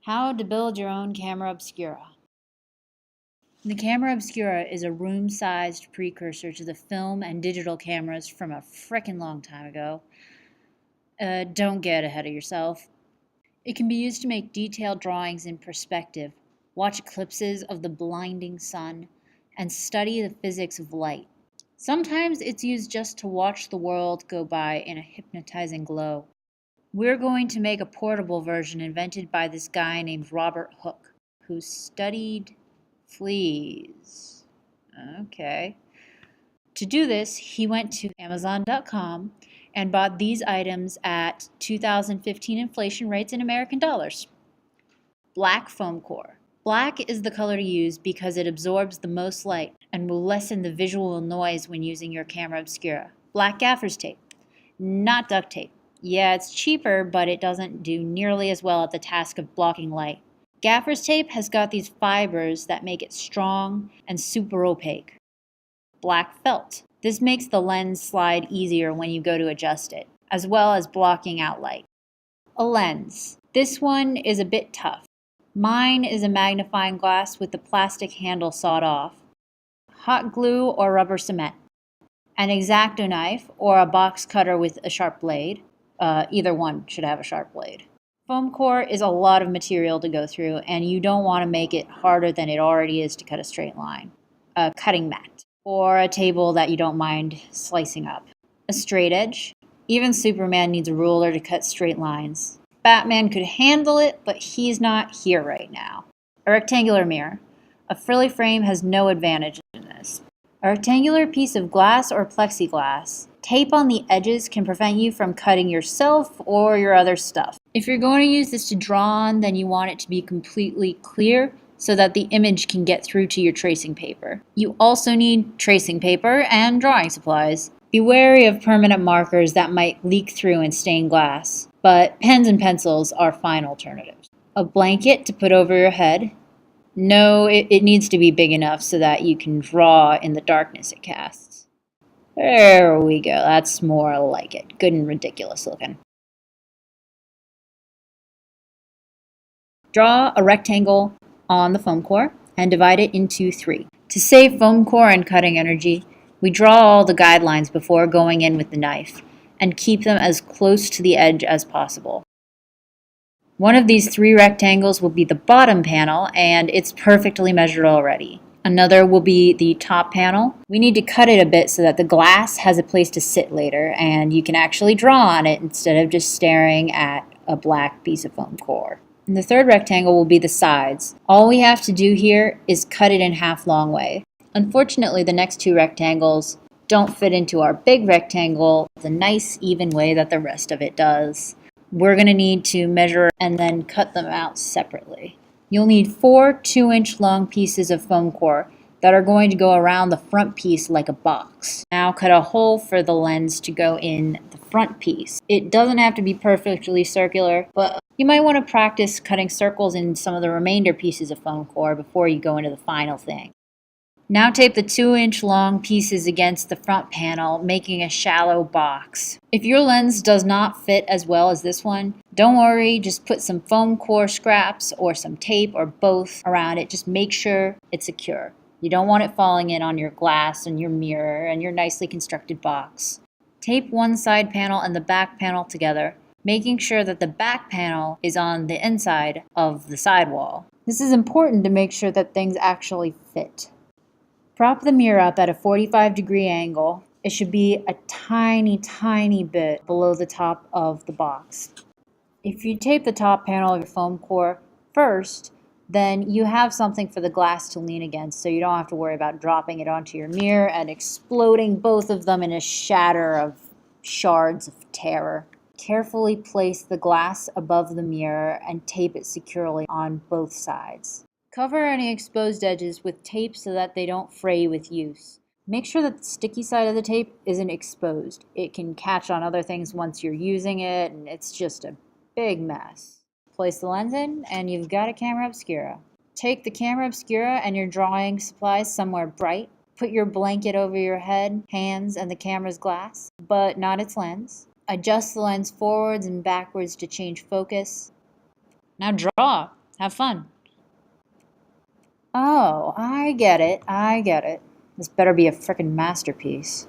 How to build your own Camera Obscura. The Camera Obscura is a room-sized precursor to the film and digital cameras from a frickin' long time ago. Don't get ahead of yourself. It can be used to make detailed drawings in perspective, watch eclipses of the blinding sun, and study the physics of light. Sometimes it's used just to watch the world go by in a hypnotizing glow. We're going to make a portable version invented by this guy named Robert Hooke, who studied fleas. Okay. To do this, he went to Amazon.com and bought these items at 2015 inflation rates in American dollars. Black foam core. Black is the color to use because it absorbs the most light and will lessen the visual noise when using your Camera Obscura. Black gaffer's tape, not duct tape. Yeah, it's cheaper, but it doesn't do nearly as well at the task of blocking light. Gaffer's tape has got these fibers that make it strong and super opaque. Black felt. This makes the lens slide easier when you go to adjust it, as well as blocking out light. A lens. This one is a bit tough. Mine is a magnifying glass with the plastic handle sawed off. Hot glue or rubber cement. An X-Acto knife or a box cutter with a sharp blade. Either one should have a sharp blade. Foam core is a lot of material to go through, and you don't want to make it harder than it already is to cut a straight line. A cutting mat, or a table that you don't mind slicing up. A straight edge. Even Superman needs a ruler to cut straight lines. Batman could handle it, but he's not here right now. A rectangular mirror. A frilly frame has no advantage in this. A rectangular piece of glass or plexiglass. Tape on the edges can prevent you from cutting yourself or your other stuff. If you're going to use this to draw on, then you want it to be completely clear so that the image can get through to your tracing paper. You also need tracing paper and drawing supplies. Be wary of permanent markers that might leak through and stain glass, but pens and pencils are fine alternatives. A blanket to put over your head. No, it needs to be big enough so that you can draw in the darkness it casts. There we go, that's more like it. Good and ridiculous looking. Draw a rectangle on the foam core and divide it into 3. To save foam core and cutting energy, we draw all the guidelines before going in with the knife and keep them as close to the edge as possible. One of these 3 rectangles will be the bottom panel, and it's perfectly measured already. Another will be the top panel. We need to cut it a bit so that the glass has a place to sit later and you can actually draw on it instead of just staring at a black piece of foam core. And the 3rd rectangle will be the sides. All we have to do here is cut it in half long way. Unfortunately, the next 2 rectangles don't fit into our big rectangle the nice even way that the rest of it does. We're going to need to measure and then cut them out separately. You'll need 4 2-inch long pieces of foam core that are going to go around the front piece like a box. Now cut a hole for the lens to go in the front piece. It doesn't have to be perfectly circular, but you might want to practice cutting circles in some of the remainder pieces of foam core before you go into the final thing. Now tape the 2-inch long pieces against the front panel, making a shallow box. If your lens does not fit as well as this one, don't worry, just put some foam core scraps or some tape or both around it. Just make sure it's secure. You don't want it falling in on your glass and your mirror and your nicely constructed box. Tape one side panel and the back panel together, making sure that the back panel is on the inside of the sidewall. This is important to make sure that things actually fit. Prop the mirror up at a 45-degree angle. It should be a tiny, tiny bit below the top of the box. If you tape the top panel of your foam core first, then you have something for the glass to lean against, so you don't have to worry about dropping it onto your mirror and exploding both of them in a shatter of shards of terror. Carefully place the glass above the mirror and tape it securely on both sides. Cover any exposed edges with tape so that they don't fray with use. Make sure that the sticky side of the tape isn't exposed. It can catch on other things once you're using it, and it's just a big mess. Place the lens in, and you've got a Camera Obscura. Take the Camera Obscura and your drawing supplies somewhere bright. Put your blanket over your head, hands, and the camera's glass, but not its lens. Adjust the lens forwards and backwards to change focus. Now draw. Have fun. Oh, I get it. I get it. This better be a frickin' masterpiece.